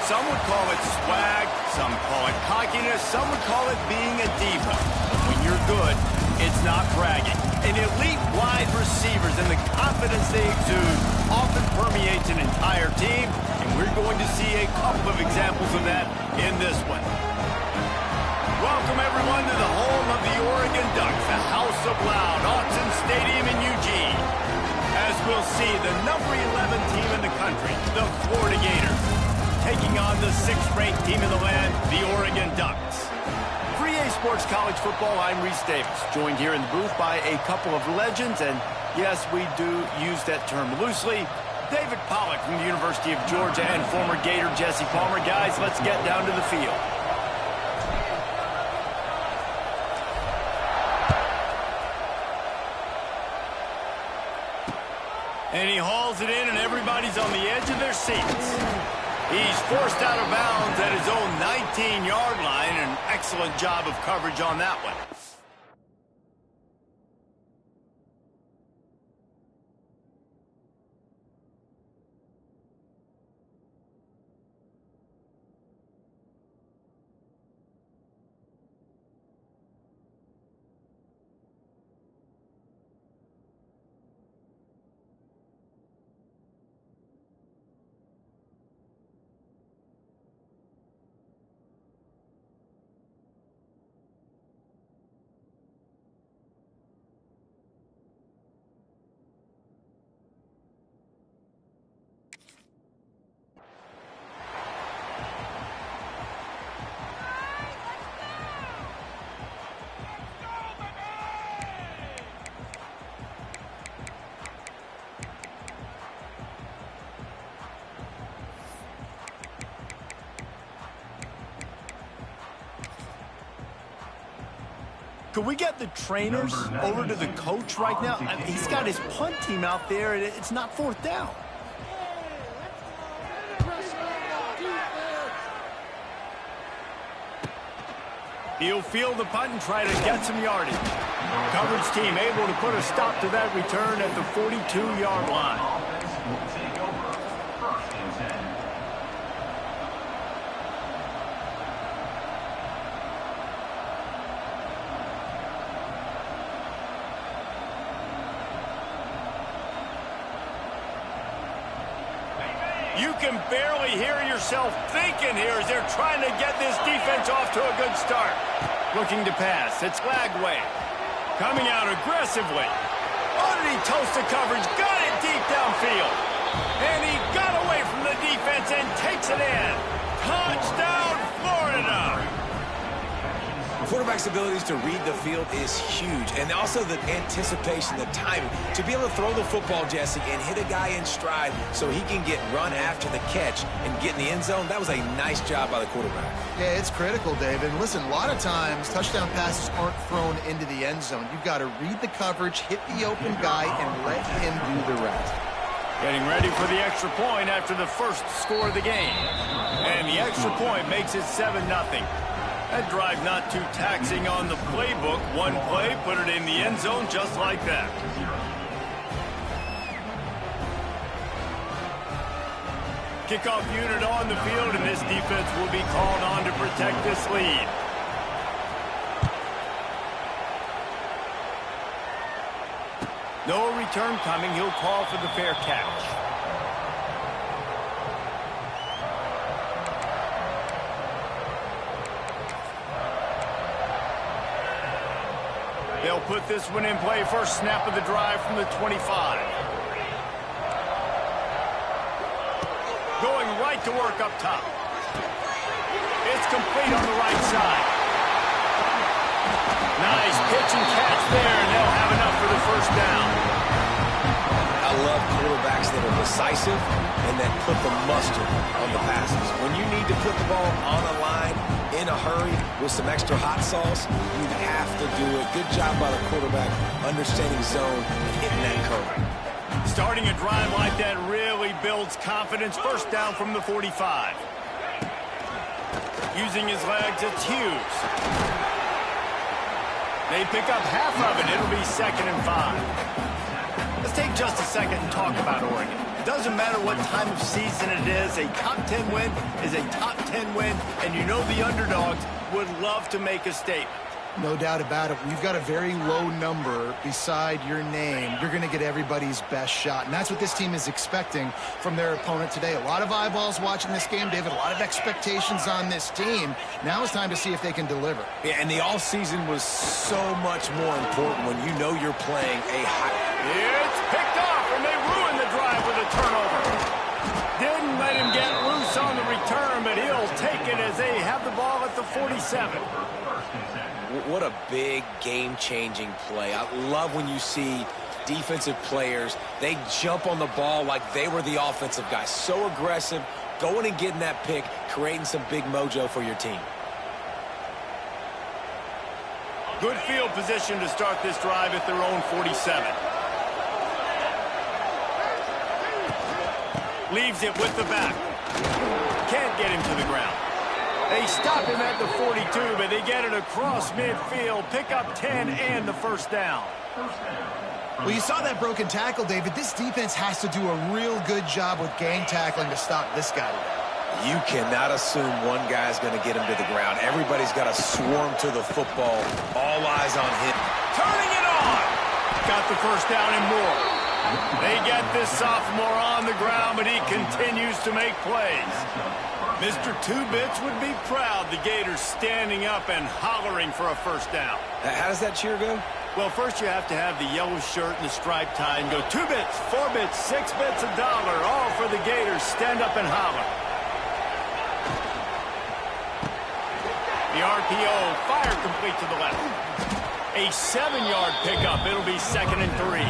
some would call it swag, some call it cockiness, some would call it being a diva. But when you're good, it's not bragging. And elite wide receivers and the confidence they exude often permeates an entire team, and we're going to see a couple of examples of that in this one. Welcome, everyone, to the home of the Oregon Ducks, the House of Loud, Autzen Stadium in Eugene. As we'll see, the number 11 team in the country, the Florida Gators, taking on the 6th-ranked team in the land, the Oregon Ducks. For EA Sports College Football, I'm Reese Davis, joined here in the booth by a couple of legends, and yes, we do use that term loosely. David Pollack from the University of Georgia and former Gator Jesse Palmer. Guys, let's get down to the field. And he hauls it in, and everybody's on the edge of their seats. He's forced out of bounds at his own 19-yard line. An excellent job of coverage on that one. Could we get the trainers over to the coach right now? I mean, he's got his punt team out there, and it's not 4th down. He'll field the punt and try to get some yardage. Coverage team able to put a stop to that return at the 42-yard line. You can barely hear yourself thinking here as they're trying to get this defense off to a good start. Looking to pass. It's Lagway. Coming out aggressively. Oh, did he toast the coverage? Got it deep downfield. And he got away from the defense and takes it in. Touchdown, Florida! Quarterback's abilities to read the field is huge, and also the anticipation, the timing. To be able to throw the football, Jesse, and hit a guy in stride so he can get run after the catch and get in the end zone, that was a nice job by the quarterback. Yeah, it's critical, David. Listen, a lot of times touchdown passes aren't thrown into the end zone. You've got to read the coverage, hit the open guy, and let him do the rest. Getting ready for the extra point after the first score of the game. And the extra point makes it 7-0. That drive not too taxing on the playbook. One play, put it in the end zone just like that. Kickoff unit on the field, and this defense will be called on to protect this lead. No return coming. He'll call for the fair catch. They'll put this one in play. First snap of the drive from the 25. Going right to work up top. It's complete on the right side. Nice pitch and catch there, and they'll have enough for the first down. I love quarterbacks that are decisive and that put the mustard on the passes. When you need to put the ball on a line in a hurry with some extra hot sauce, you have to do it. Good job by the quarterback understanding zone and hitting that curve. Starting a drive like that really builds confidence. First down from the 45. Using his legs, it's Hughes. They pick up half of it. It'll be 2nd and 5. Let's take just a second and talk about Oregon. Doesn't matter what time of season it is, a top 10 win is a top 10 win, and you know the underdogs would love to make a statement. No doubt about it. When you've got a very low number beside your name, you're going to get everybody's best shot. And that's what this team is expecting from their opponent today. A lot of eyeballs watching this game, David. A lot of expectations on this team. Now it's time to see if they can deliver. Yeah, and the offseason was so much more important when you know you're playing a high... It's picked off, and they ruined the drive with a turnover. Didn't let him get loose on the return, but he'll take it as they have the ball at the 47. What a big game-changing play. I love when you see defensive players, they jump on the ball like they were the offensive guy. So aggressive, going and getting that pick, creating some big mojo for your team. Good field position to start this drive at their own 47. Leaves it with the back. Can't get him to the ground. They stop him at the 42, but they get it across midfield, pick up 10 and the first down. Well, you saw that broken tackle, David. This defense has to do a real good job with gang tackling to stop this guy today. You cannot assume one guy's going to get him to the ground. Everybody's got to swarm to the football. All eyes on him. Turning it on. Got the first down and more. They get this sophomore on the ground, but he continues to make plays. Mr. Two-Bits would be proud. The Gators standing up and hollering for a first down. How does that cheer go? Well, first you have to have the yellow shirt and the striped tie and go 2 bits, 4 bits, 6 bits, $1, all for the Gators. Stand up and holler. The RPO, fire complete to the left. A 7-yard pickup. It'll be 2nd and 3.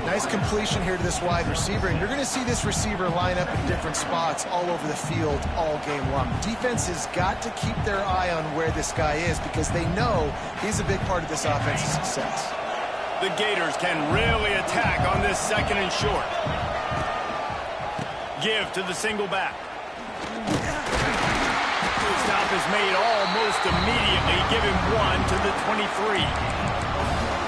Nice completion here to this wide receiver, and you're going to see this receiver line up in different spots all over the field all game long. Defense has got to keep their eye on where this guy is because they know he's a big part of this offense's success. The Gators can really attack on this 2nd and short. Give to the single back. The stop is made almost immediately. Give him 1 to the 23.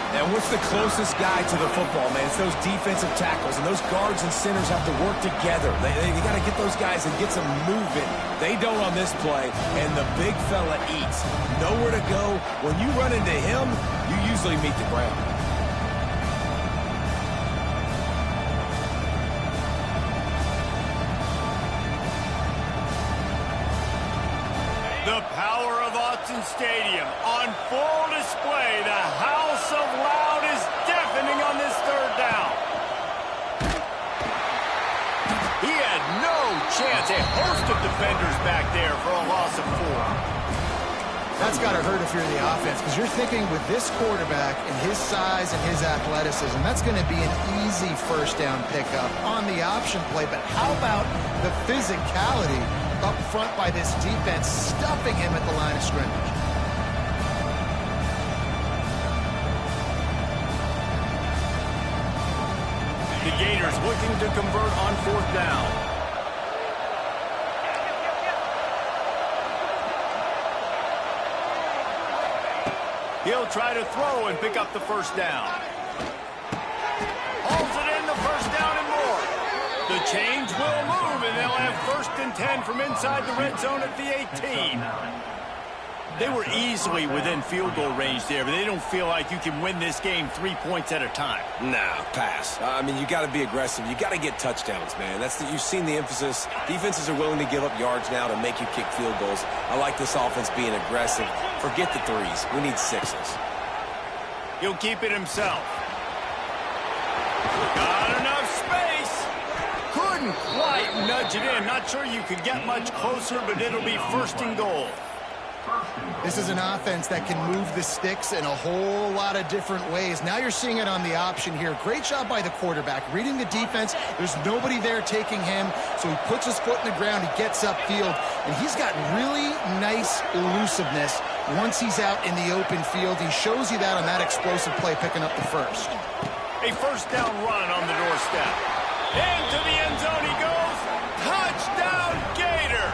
And what's the closest guy to the football, man? It's those defensive tackles, and those guards and centers have to work together. They got to get those guys and get some movement. They don't on this play, and the big fella eats. Nowhere to go. When you run into him, you usually meet the ground. The power of Autzen Stadium on full display. The House of Loud is deafening on this 3rd down. He had no chance. A host of defenders back there for a loss of 4. That's got to hurt if you're the offense because you're thinking with this quarterback and his size and his athleticism, that's going to be an easy first down pickup on the option play. But how about the physicality up front by this defense, stuffing him at the line of scrimmage? The Gators looking to convert on 4th down. He'll try to throw and pick up the first down. Hauls it in, the first down and more. The chains will move, and they'll have 1st and 10 from inside the red zone at the 18. They were easily within field goal range there, but they don't feel like you can win this game 3 points at a time. Nah, pass. I mean, you got to be aggressive. You got to get touchdowns, man. You've seen the emphasis. Defenses are willing to give up yards now to make you kick field goals. I like this offense being aggressive. Forget the 3s. We need 6s. He'll keep it himself. Got enough space. Couldn't quite nudge it in. Not sure you could get much closer, but it'll be 1st and goal. This is an offense that can move the sticks in a whole lot of different ways. Now you're seeing it on the option here. Great job by the quarterback. Reading the defense, there's nobody there taking him, so he puts his foot in the ground, he gets upfield, and he's got really nice elusiveness once he's out in the open field. He shows you that on that explosive play, picking up the first. A first down run on the doorstep. Into the end zone he goes. Touchdown, Gator!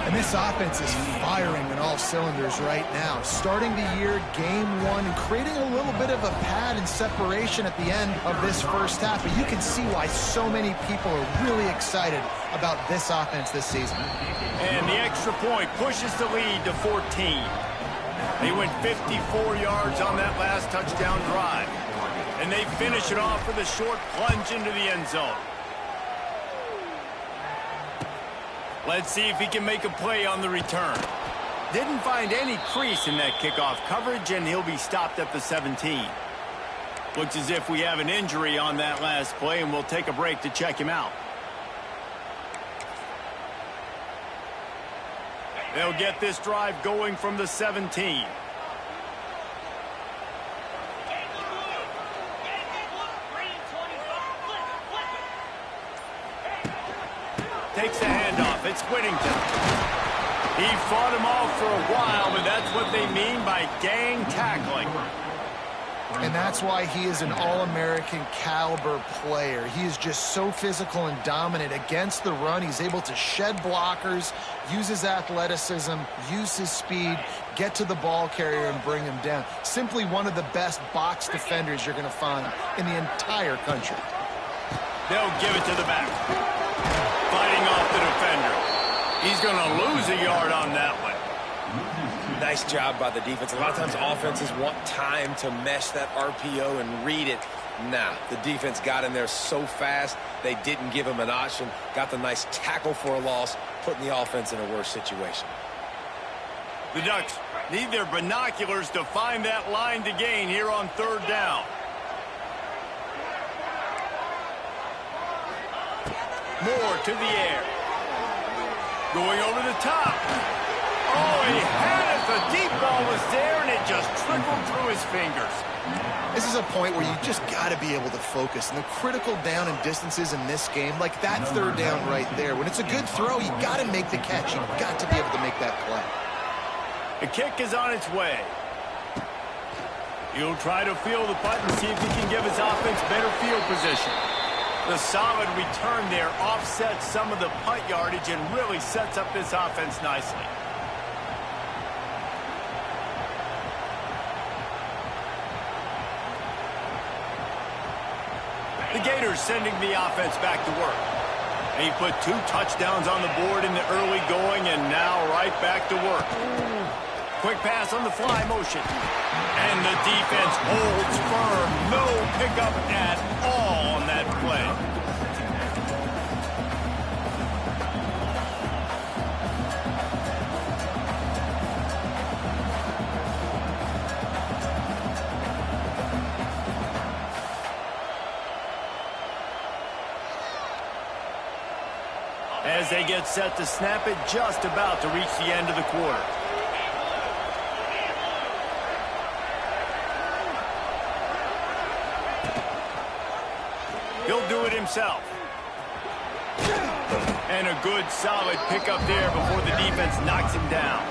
And this offense is firing on all cylinders right now. Starting the year, game one, and creating a little bit of a pad and separation at the end of this first half. But you can see why so many people are really excited about this offense this season. And the extra point pushes the lead to 14. They went 54 yards on that last touchdown drive. And they finish it off with a short plunge into the end zone. Let's see if he can make a play on the return. Didn't find any crease in that kickoff coverage, and he'll be stopped at the 17. Looks as if we have an injury on that last play, and we'll take a break to check him out. They'll get this drive going from the 17. Takes the handoff. It's Whittington. He fought him off for a while, but that's what they mean by gang tackling. And that's why he is an All-American caliber player. He is just so physical and dominant against the run. He's able to shed blockers, use his athleticism, use his speed, get to the ball carrier and bring him down. Simply one of the best box defenders you're going to find in the entire country. They'll give it to the back. Fighting off the defender. He's going to lose a yard on that one. Nice job by the defense. A lot of times offenses want time to mesh that RPO and read it. Nah, the defense got in there so fast, they didn't give him an option. Got the nice tackle for a loss, putting the offense in a worse situation. The Ducks need their binoculars to find that line to gain here on third down. Moore to the air. Going over the top. Oh, he had it. The deep ball was there, and it just trickled through his fingers. This is a point where you just got to be able to focus. And the critical down and distances in this game, like that third down right there, when it's a good throw, you got to make the catch. You've got to be able to make that play. The kick is on its way. He'll try to field the punt and see if he can give his offense better field position. The solid return there offsets some of the punt yardage and really sets up this offense nicely. The Gators sending the offense back to work. He put 2 touchdowns on the board in the early going and now right back to work. Quick pass on the fly motion. And the defense holds firm. No pickup at all on that play. As they get set to snap it, just about to reach the end of the quarter. He'll do it himself. And a good, solid pickup there before the defense knocks him down.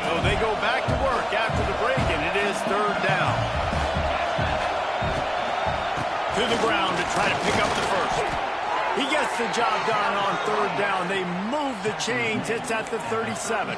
So they go back to work after the break, and it is third down. To the ground to try to pick up the first. He gets the job done on third down. They move the chains. It's at the 37.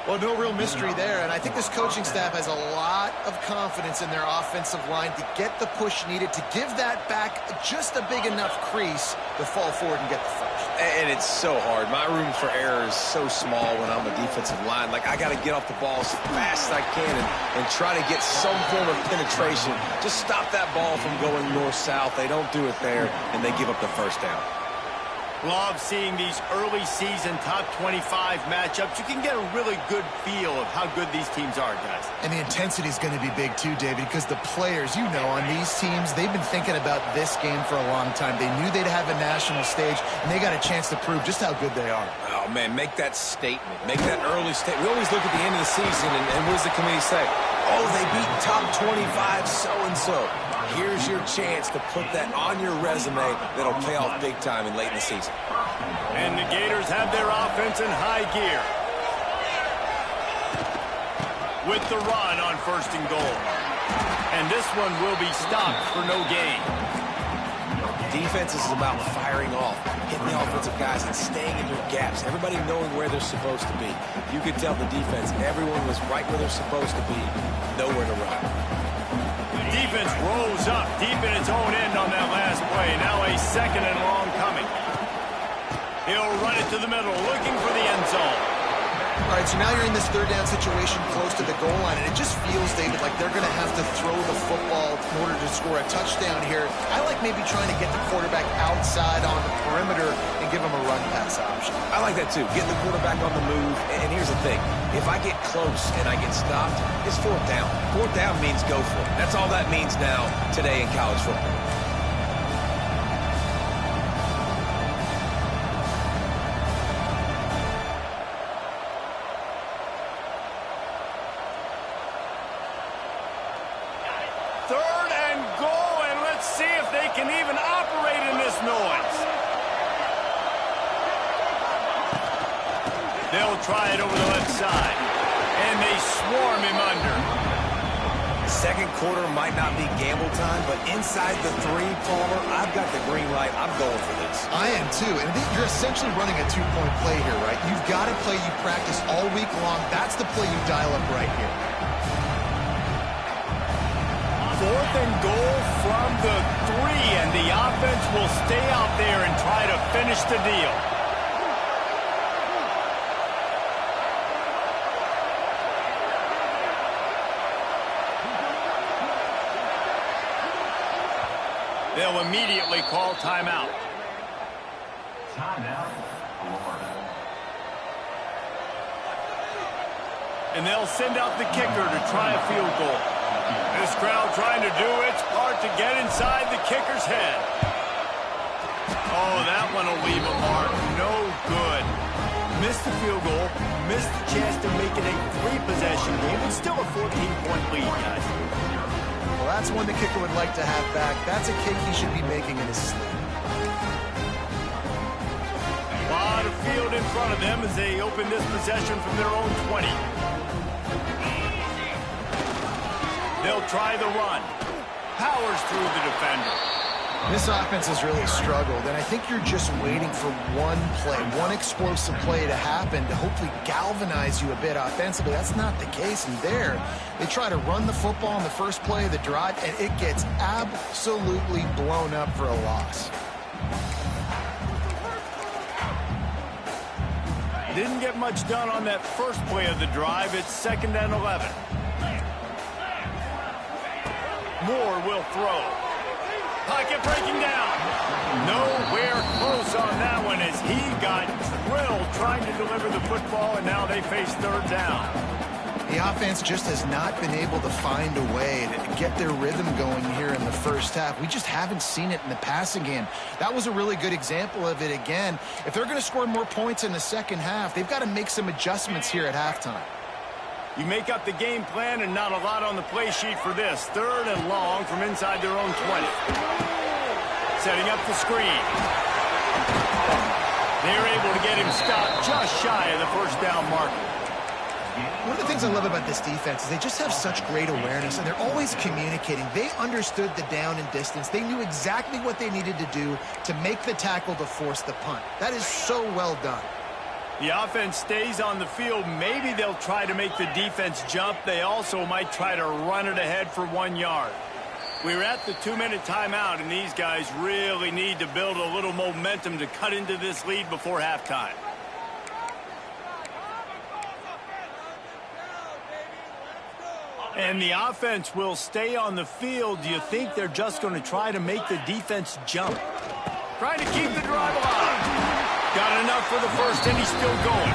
Well, no real mystery there, and I think this coaching staff has a lot of confidence in their offensive line to get the push needed, to give that back just a big enough crease to fall forward and get the first. And it's so hard. My room for error is so small when I'm a defensive line. Like, I got to get off the ball as fast as I can and try to get some form of penetration. Just stop that ball from going north-south. They don't do it there, and they give up the first down. Love seeing these early season top 25 matchups. You can get a really good feel of how good these teams are, guys. And the intensity is going to be big too, David, because the players, you know, on these teams, they've been thinking about this game for a long time. They knew they'd have a national stage, and they got a chance to prove just how good they are. Oh, man, make that statement. Make that early statement. We always look at the end of the season, and what does the committee say? Oh, they beat top 25 so-and-so. Here's your chance to put that on your resume that'll pay off big time in late in the season. And the Gators have their offense in high gear. With the run on 1st and goal. And this one will be stopped for no gain. Defense is about firing off, hitting the offensive guys and staying in their gaps. Everybody knowing where they're supposed to be. You could tell the defense, everyone was right where they're supposed to be, nowhere to run. Defense rose up deep in its own end on that last play. Now a 2nd and long coming. He'll run it to the middle, looking for the end zone. All right, so now you're in this 3rd down situation close to the goal line, and it just feels, David, like they're going to have to throw the football in order to score a touchdown here. I like maybe trying to get the quarterback outside on the perimeter and give him a run pass option. I like that too, getting the quarterback on the move. And here's the thing, if I get close and I get stopped, it's 4th down. 4th down means go for it. That's all that means now today in college football. They'll try it over the left side, and they swarm him under. 2nd quarter might not be gamble time, but inside the 3, Palmer, I've got the green light. I'm going for this. I am too, and I think you're essentially running a 2-point play here, right? You've got a play you practice all week long. That's the play you dial up right here. 4th and goal from the 3, and the offense will stay out there and try to finish the deal. They'll immediately call timeout. And they'll send out the kicker to try a field goal. This crowd trying to do its part to get inside the kicker's head. Oh, that one will leave a mark. No good. Missed the field goal, missed the chance to make it a 3-possession game. It's still a 14-point lead, guys. Well, that's one the kicker would like to have back. That's a kick he should be making in his sleep. A lot of field in front of them as they open this possession from their own 20. They'll try the run. Powers through the defender. This offense has really struggled, and I think you're just waiting for one play, one explosive play to happen to hopefully galvanize you a bit offensively. That's not the case, and there, they try to run the football on the first play of the drive, and it gets absolutely blown up for a loss. Didn't get much done on that first play of the drive. It's 2nd and 11. Moore will throw. Pocket breaking down. Nowhere close on that one as he got drilled trying to deliver the football, and now they face 3rd down. The offense just has not been able to find a way to get their rhythm going here in the first half. We just haven't seen it in the passing game. That was a really good example of it again. If they're going to score more points in the second half, they've got to make some adjustments here at halftime. You make up the game plan and not a lot on the play sheet for this. 3rd and long from inside their own 20. Setting up the screen. They're able to get him stopped just shy of the 1st down marker. One of the things I love about this defense is they just have such great awareness, and they're always communicating. They understood the down and distance. They knew exactly what they needed to do to make the tackle to force the punt. That is so well done. The offense stays on the field. Maybe they'll try to make the defense jump. They also might try to run it ahead for 1 yard. We're at the 2-minute timeout, and these guys really need to build a little momentum to cut into this lead before halftime. And the offense will stay on the field. Do you think they're just going to try to make the defense jump? Trying to keep the drive alive. Got enough for the first, and he's still going.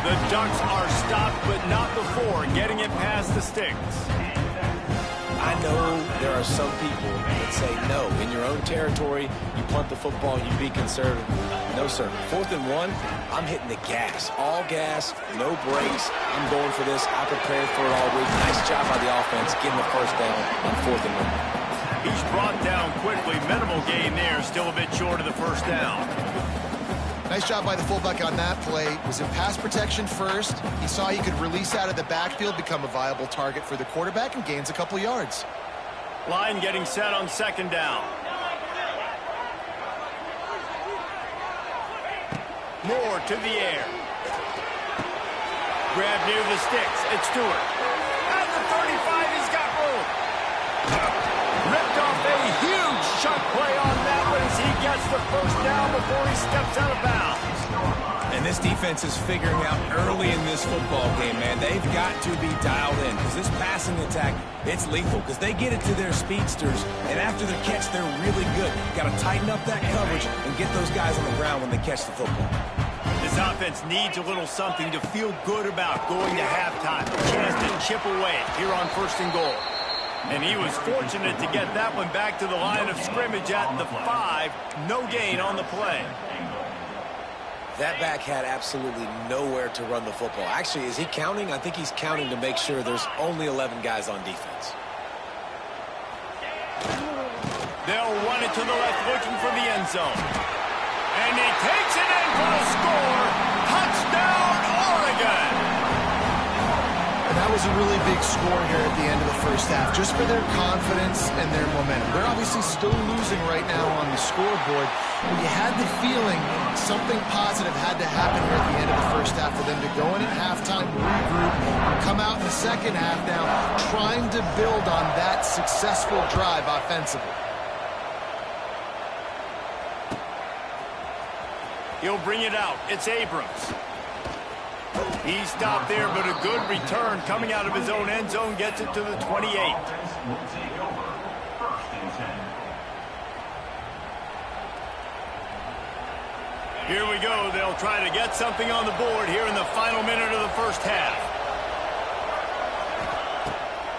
The Ducks are stopped, but not before getting it past the sticks. I know there are some people that say, no, in your own territory, you punt the football, you be conservative. No, sir. 4th and 1, I'm hitting the gas. All gas, no brakes. I'm going for this. I prepared for it all week. Nice job by the offense getting the 1st down on 4th and 1. He's brought down quickly. Minimal gain there. Still a bit short of the 1st down. Nice job by the fullback on that play. Was in pass protection first. He saw he could release out of the backfield, become a viable target for the quarterback, and gains a couple yards. Line getting set on second down. Moore to the air. Grab near the sticks. It's Stewart. At the 35, he's got room. Ripped off a huge chunk play on that one as he gets the first down before he steps out of bounds. And this defense is figuring out early in this football game, man. They've got to be dialed in because this passing attack, it's lethal because they get it to their speedsters, and after the catch, they're really good. Got to tighten up that coverage and get those guys on the ground when they catch the football. This offense needs a little something to feel good about going to halftime. A chance to chip away here on 1st and goal. And he was fortunate to get that one back to the line of scrimmage at the 5. No gain on the play. That back had absolutely nowhere to run the football. Actually, is he counting? I think he's counting to make sure there's only 11 guys on defense. They'll run it to the left looking for the end zone. And he takes it in for the score. Touchdown, Oregon! And that was a really big score here at the end of the first half, just for their confidence and their momentum. They're obviously still losing right now on the scoreboard, but you had the feeling something positive had to happen here at the end of the first half for them to go in at halftime, regroup, and come out in the second half now trying to build on that successful drive offensively. He'll bring it out. It's Abrams. He stopped there, but a good return coming out of his own end zone gets it to the 28. Here we go. They'll try to get something on the board here in the final minute of the first half.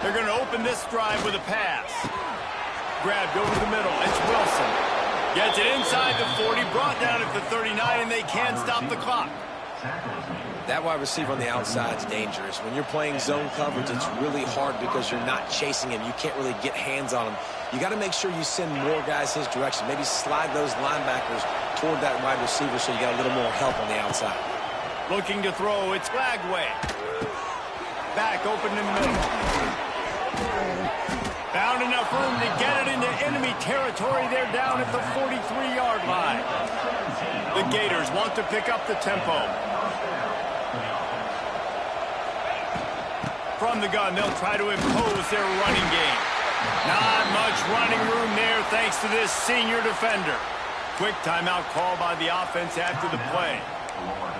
They're going to open this drive with a pass. Grabbed over the middle. It's Wilson. Gets it inside the 40, brought down at the 39, and they can't stop the clock. That wide receiver on the outside is dangerous. When you're playing zone coverage, it's really hard because you're not chasing him. You can't really get hands on him. You got to make sure you send more guys his direction. Maybe slide those linebackers toward that wide receiver so you got a little more help on the outside. Looking to throw, it's Flagway. Back open in the middle. Found enough room to get it into enemy territory. They're down at the 43-yard line. The Gators want to pick up the tempo. From the gun, they'll try to impose their running game. Not much running room there thanks to this senior defender. Quick timeout call by the offense after the play.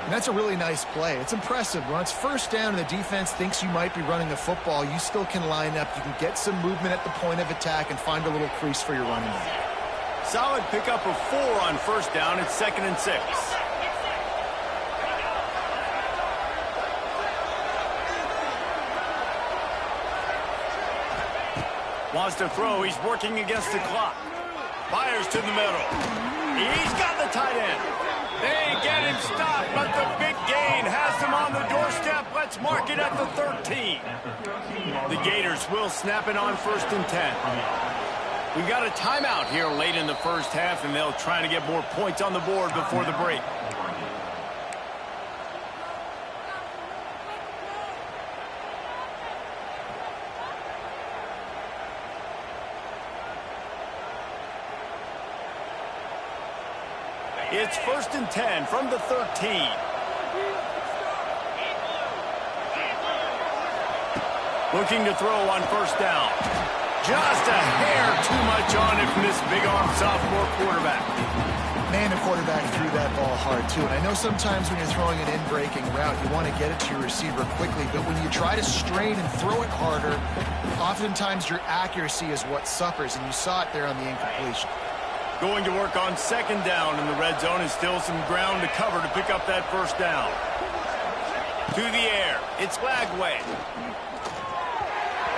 And that's a really nice play. It's impressive. When it's first down and the defense thinks you might be running the football, you still can line up. You can get some movement at the point of attack and find a little crease for your running back. Solid pickup of 4 on first down. It's 2nd and 6. Wants to throw. He's working against the clock. Fires to the middle. He's got the tight end. They get him stopped, but the big gain has him on the doorstep. Let's mark it at the 13. The Gators will snap it on 1st and 10. We've got a timeout here late in the first half, and they'll try to get more points on the board before the break. It's 1st and 10 from the 13. Looking to throw on first down. Just a hair too much on it from this big-arm sophomore quarterback. Man, the quarterback threw that ball hard, too. And I know sometimes when you're throwing an in-breaking route, you want to get it to your receiver quickly. But when you try to strain and throw it harder, oftentimes your accuracy is what suffers. And you saw it there on the incompletion. Going to work on 2nd down in the red zone, and still some ground to cover to pick up that first down. To the air. It's Flagway.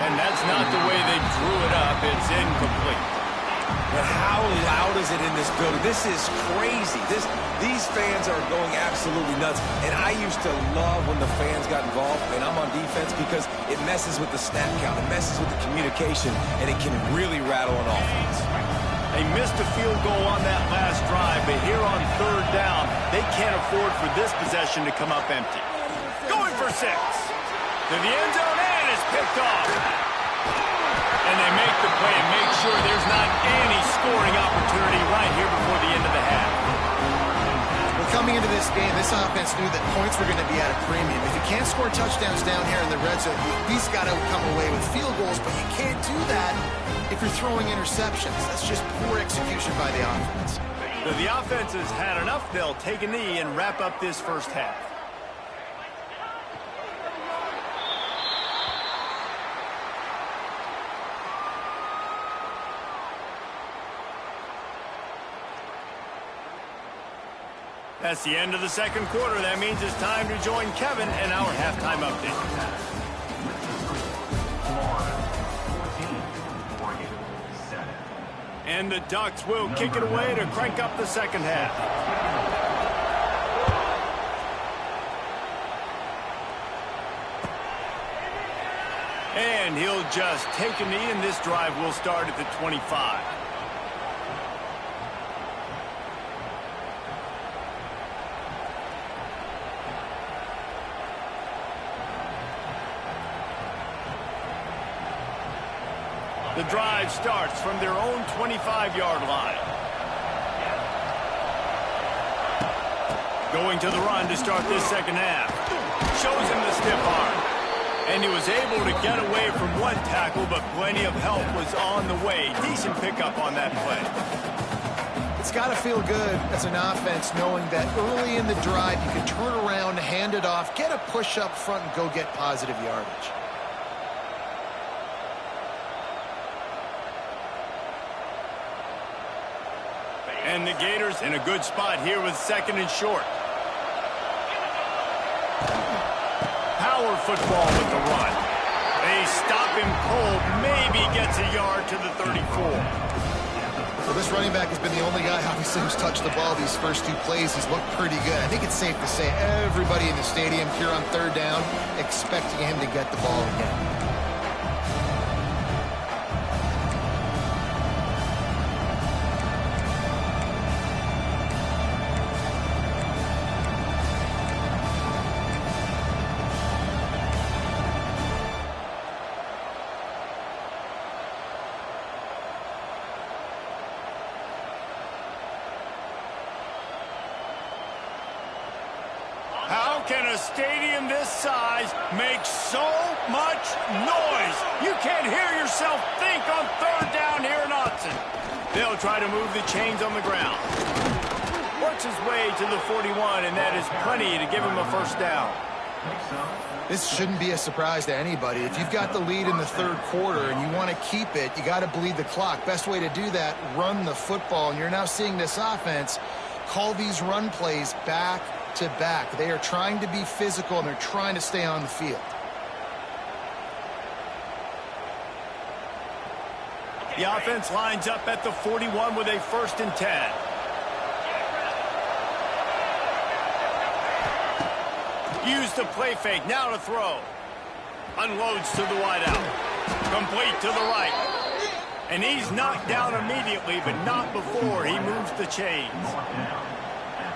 And that's not the way they drew it up. It's incomplete. But how loud is it in this building? This is crazy. These fans are going absolutely nuts. And I used to love when the fans got involved, and I'm on defense, because it messes with the snap count. It messes with the communication, and it can really rattle an offense. They missed a field goal on that last drive, but here on third down, they can't afford for this possession to come up empty. Going for 6. To the end zone, and it's picked off. And they make the play and make sure there's not any scoring opportunity right here before the end of the half. Well, coming into this game, this offense knew that points were going to be at a premium. If you can't score touchdowns down here in the red zone, you at least got to come away with field goals, but you can't do that if you're throwing interceptions. That's just poor execution by the offense. So the offense has had enough. They'll take a knee and wrap up this first half. That's the end of the second quarter. That means it's time to join Kevin in our halftime update. And the Ducks will kick it away to crank up the second half. And he'll just take a knee, and this drive will start at the 25. The drive starts from their own 25-yard line. Going to the run to start this second half. Shows him the stiff arm. And he was able to get away from one tackle, but plenty of help was on the way. Decent pickup on that play. It's got to feel good as an offense knowing that early in the drive you can turn around, hand it off, get a push up front, and go get positive yardage. And the Gators in a good spot here with second and short. Power football with the run. They stop him cold, maybe gets a yard to the 34. Well, this running back has been the only guy, obviously, who's touched the ball these first 2 plays. He's looked pretty good. I think it's safe to say everybody in the stadium here on third down expecting him to get the ball again. How can a stadium this size make so much noise? You can't hear yourself think on third down here in Austin. They'll try to move the chains on the ground. Works his way to the 41, and that is plenty to give him a first down. This shouldn't be a surprise to anybody. If you've got the lead in the third quarter and you want to keep it, you got to bleed the clock. Best way to do that, run the football. And you're now seeing this offense call these run plays back to back. They are trying to be physical, and they're trying to stay on the field. The offense lines up at the 41 with a 1st and 10. Use the play fake, now to throw. Unloads to the wideout. Complete to the right. And he's knocked down immediately, but not before he moves the chains.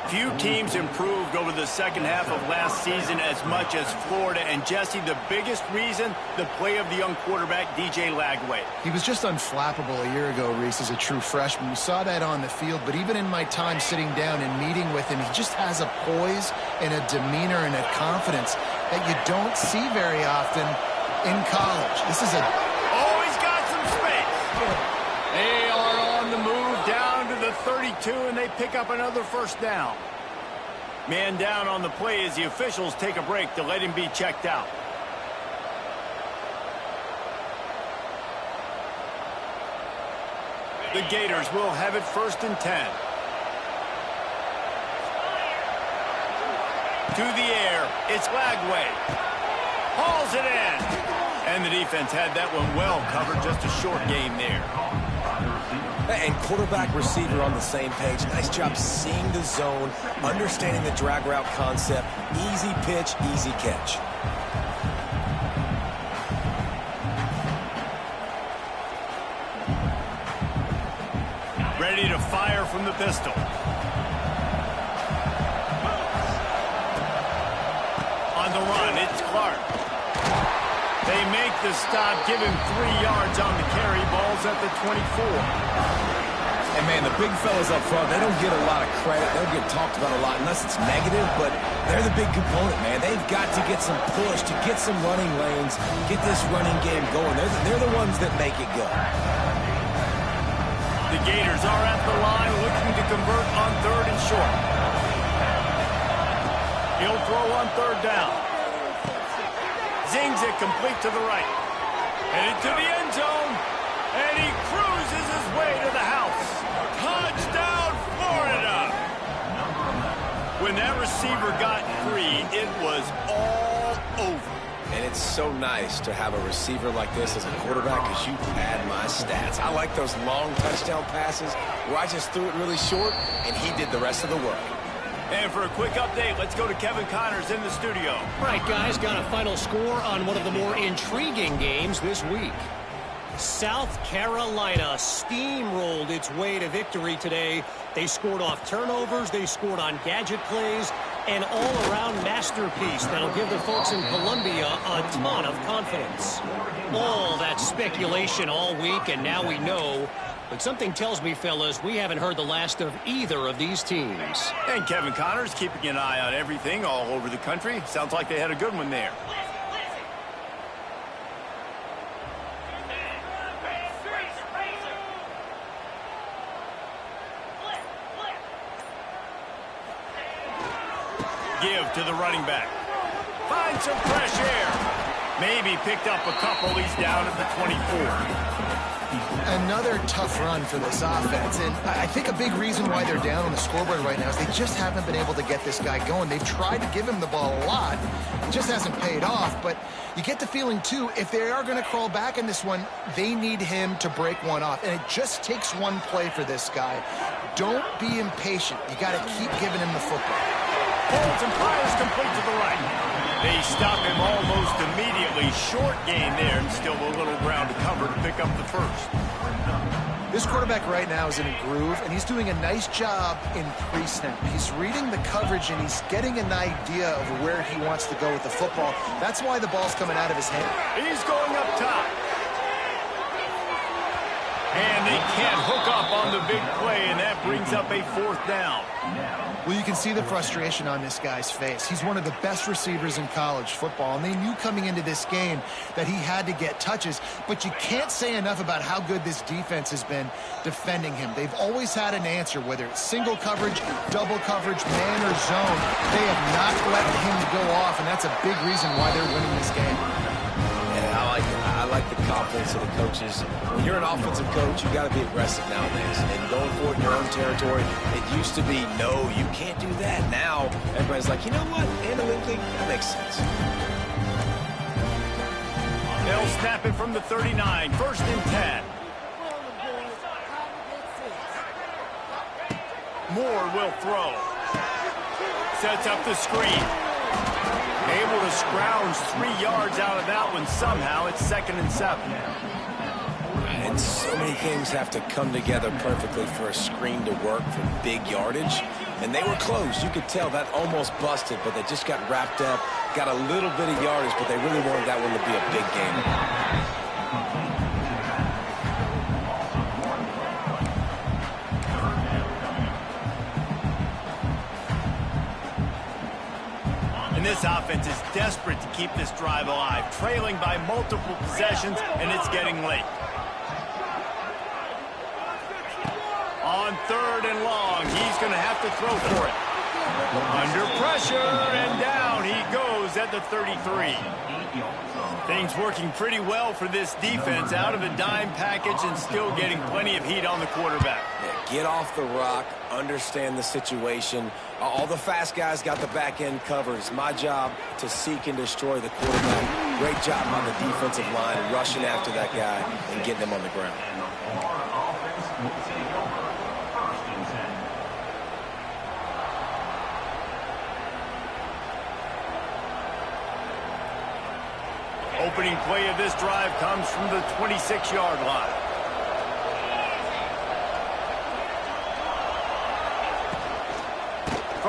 Few teams improved over the second half of last season as much as Florida. And, Jesse, the biggest reason, the play of the young quarterback, DJ Lagway. He was just unflappable a year ago, Reese, as a true freshman. We saw that on the field, but even in my time sitting down and meeting with him, he just has a poise and a demeanor and a confidence that you don't see very often in college. This is a... Oh, he's got some space. They are on the move down to the 32, and they pick up another first down. Man down on the play as the officials take a break to let him be checked out. The Gators will have it 1st and 10. To the air, it's Lagway. Hauls it in. And the defense had that one well covered, just a short gain there. And quarterback receiver on the same page. Nice job seeing the zone, understanding the drag route concept. Easy pitch, easy catch. from the pistol. On the run, it's Clark. They make the stop, give him 3 yards on the carry. Ball's at the 24. And, man, the big fellas up front, they don't get a lot of credit. They don't get talked about a lot unless it's negative, but they're the big component, man. They've got to get some push, to get some running lanes, get this running game going. They're the ones that make it go. The Gators are at the line looking to convert on 3rd and short. He'll throw on 3rd down. Zings it complete to the right. Headed to the end zone. And he cruises his way to the house. Touchdown, Florida! When that receiver got free, it was all over. And it's so nice to have a receiver like this as a quarterback because you pad my stats. I like those long touchdown passes where I just threw it really short and he did the rest of the work. And for a quick update, let's go to Kevin Connors in the studio. All right, guys, got a final score on one of the more intriguing games this week. South Carolina steamrolled its way to victory today. They scored off turnovers, they scored on gadget plays, an all-around masterpiece that'll give the folks in Columbia a ton of confidence. All that speculation all week, and now we know. But something tells me, fellas, we haven't heard the last of either of these teams. And Kevin Connors keeping an eye on everything all over the country. Sounds like they had a good one there. Give to the running back. Find some fresh air. Maybe picked up a couple. He's down at the 24. Another tough run for this offense, and I think a big reason why they're down on the scoreboard right now is they just haven't been able to get this guy going. They've tried to give him the ball a lot. It just hasn't paid off, but you get the feeling, too, if they are going to crawl back in this one, they need him to break one off, and it just takes one play for this guy. Don't be impatient. You got to keep giving him the football. Holds and fires complete to the right. They stop him almost immediately. Short gain there, and still a little ground to cover to pick up the first. This quarterback right now is in a groove, and he's doing a nice job in pre-snap. He's reading the coverage, and he's getting an idea of where he wants to go with the football. That's why the ball's coming out of his hand. He's going up top. And they can't hook up on the big play, and that brings up a 4th down. Well, you can see the frustration on this guy's face. He's one of the best receivers in college football, and they knew coming into this game that he had to get touches, but you can't say enough about how good this defense has been defending him. They've always had an answer, whether it's single coverage, double coverage, man or zone. They have not let him go off, and that's a big reason why they're winning this game. And I like the confidence of the coaches. When you're an offensive coach, you got to be aggressive nowadays. And going for it in your own territory, it used to be, no, you can't do that. Now, everybody's like, you know what? Analytically, that makes sense. They'll snap it from the 39. 1st and 10. Moore will throw. Sets up the screen. Able to scrounge 3 yards out of that one somehow. It's 2nd and 7. And so many things have to come together perfectly for a screen to work for big yardage. And they were close. You could tell that almost busted, but they just got wrapped up, got a little bit of yardage, but they really wanted that one to be a big game. This offense is desperate to keep this drive alive, trailing by multiple possessions, and it's getting late. On 3rd and long, he's going to have to throw for it. Under pressure, and down he goes at the 33. Things working pretty well for this defense, out of a dime package and still getting plenty of heat on the quarterback. Yeah, get off the rock, understand the situation. All the fast guys got the back end covered. It's my job to seek and destroy the quarterback. Great job on the defensive line, rushing after that guy and getting him on the ground. Opening play of this drive comes from the 26-yard line.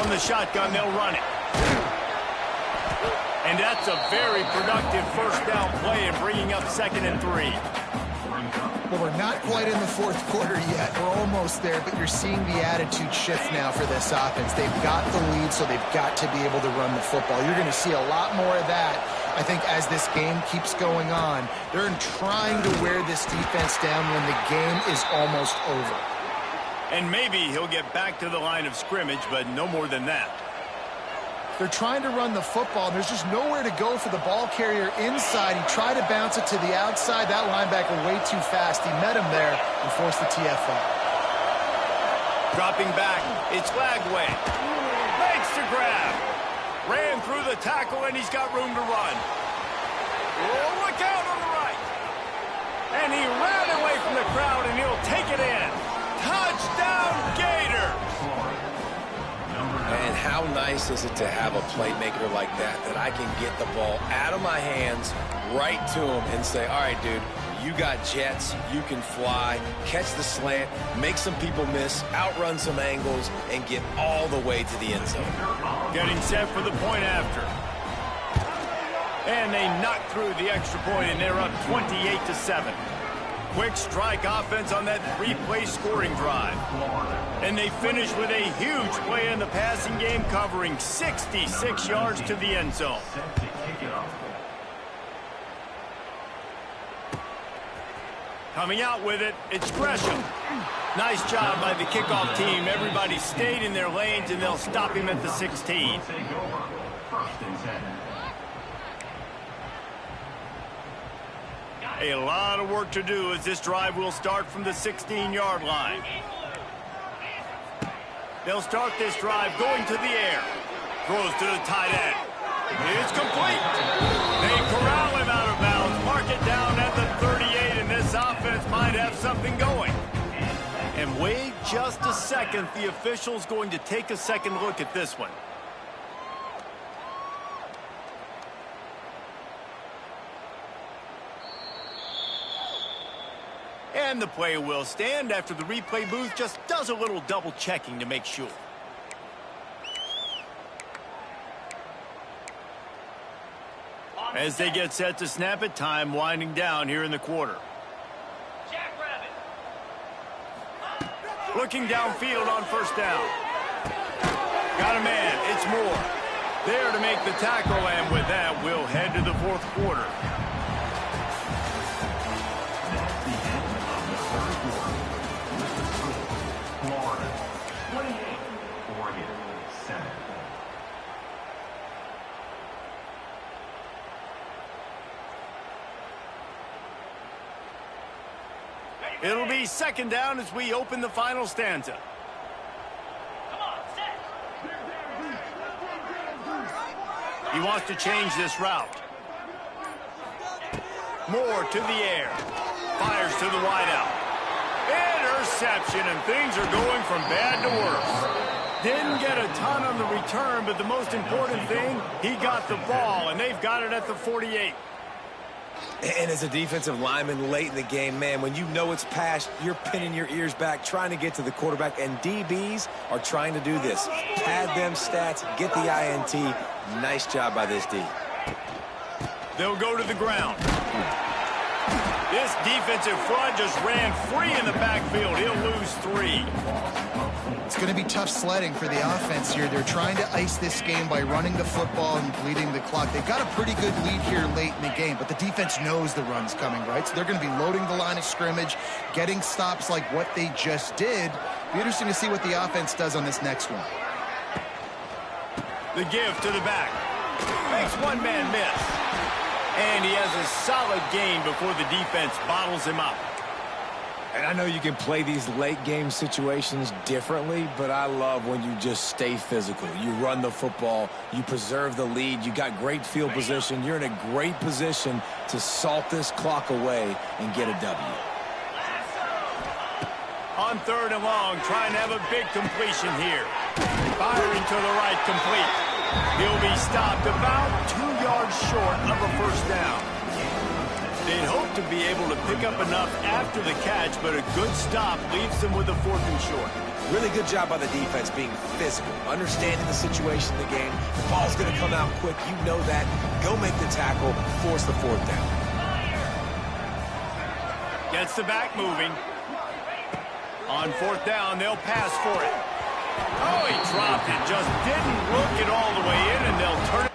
From the shotgun, they'll run it. And that's a very productive first down play in bringing up 2nd and 3. Well, we're not quite in the fourth quarter yet. We're almost there, but you're seeing the attitude shift now for this offense. They've got the lead, so they've got to be able to run the football. You're going to see a lot more of that, I think, as this game keeps going on. They're trying to wear this defense down when the game is almost over. And maybe he'll get back to the line of scrimmage, but no more than that. They're trying to run the football, and there's just nowhere to go for the ball carrier inside. He tried to bounce it to the outside. That linebacker way too fast. He met him there and forced the TFL. Dropping back, it's Lagway. Makes the grab. Ran through the tackle, and he's got room to run. Oh, look out on the right. And he ran away from the crowd, and he'll take it in. Touchdown, Gator. And how nice is it to have a playmaker like that I can get the ball out of my hands right to him and say, all right, dude, you got jets, you can fly, catch the slant, make some people miss, outrun some angles, and get all the way to the end zone. Getting set for the point after. And they knock through the extra point, and they're up 28-7. Quick strike offense on that 3-play scoring drive. And they finish with a huge play in the passing game, covering 66 yards to the end zone. Coming out with it, it's Gresham. Nice job by the kickoff team. Everybody stayed in their lanes, and they'll stop him at the 16. A lot of work to do as this drive will start from the 16-yard line. They'll start this drive going to the air. Throws to the tight end. It's complete. They corral him out of bounds. Mark it down at the 38, and this offense might have something going. And wait just a second. The official's going to take a second look at this one. And the play will stand after the replay booth just does a little double checking to make sure. As they get set to snap it, time winding down here in the quarter. Looking downfield on first down. Got a man, it's Moore. There to make the tackle, and with that, we'll head to the fourth quarter. It'll be second down as we open the final stanza. He wants to change this route. Moore to the air. Fires to the wideout. Interception, and things are going from bad to worse. Didn't get a ton on the return, but the most important thing, he got the ball, and they've got it at the 48. And as a defensive lineman late in the game, man, when you know it's past, you're pinning your ears back, trying to get to the quarterback, and DBs are trying to do this. Pad them stats, get the INT. Nice job by this D. They'll go to the ground. This defensive front just ran free in the backfield. He'll lose 3. It's going to be tough sledding for the offense here. They're trying to ice this game by running the football and bleeding the clock. They've got a pretty good lead here late in the game, but the defense knows the run's coming, right? So they're going to be loading the line of scrimmage, getting stops like what they just did. Be interesting to see what the offense does on this next one. The give to the back. Makes one man miss. And he has a solid gain before the defense bottles him up. And I know you can play these late game situations differently, but I love when you just stay physical. You run the football, you preserve the lead, you got great field position. You're in a great position to salt this clock away and get a W. On third and long, trying to have a big completion here. Firing to the right, complete. He'll be stopped about 2 yards short of a first down. They'd hope to be able to pick up enough after the catch, but a good stop leaves them with a 4th and short. Really good job by the defense being physical, understanding the situation in the game. The ball's going to come out quick. You know that. Go make the tackle, force the fourth down. Gets the back moving. On fourth down, they'll pass for it. Oh, he dropped it. Just didn't look it all the way in, and they'll turn it.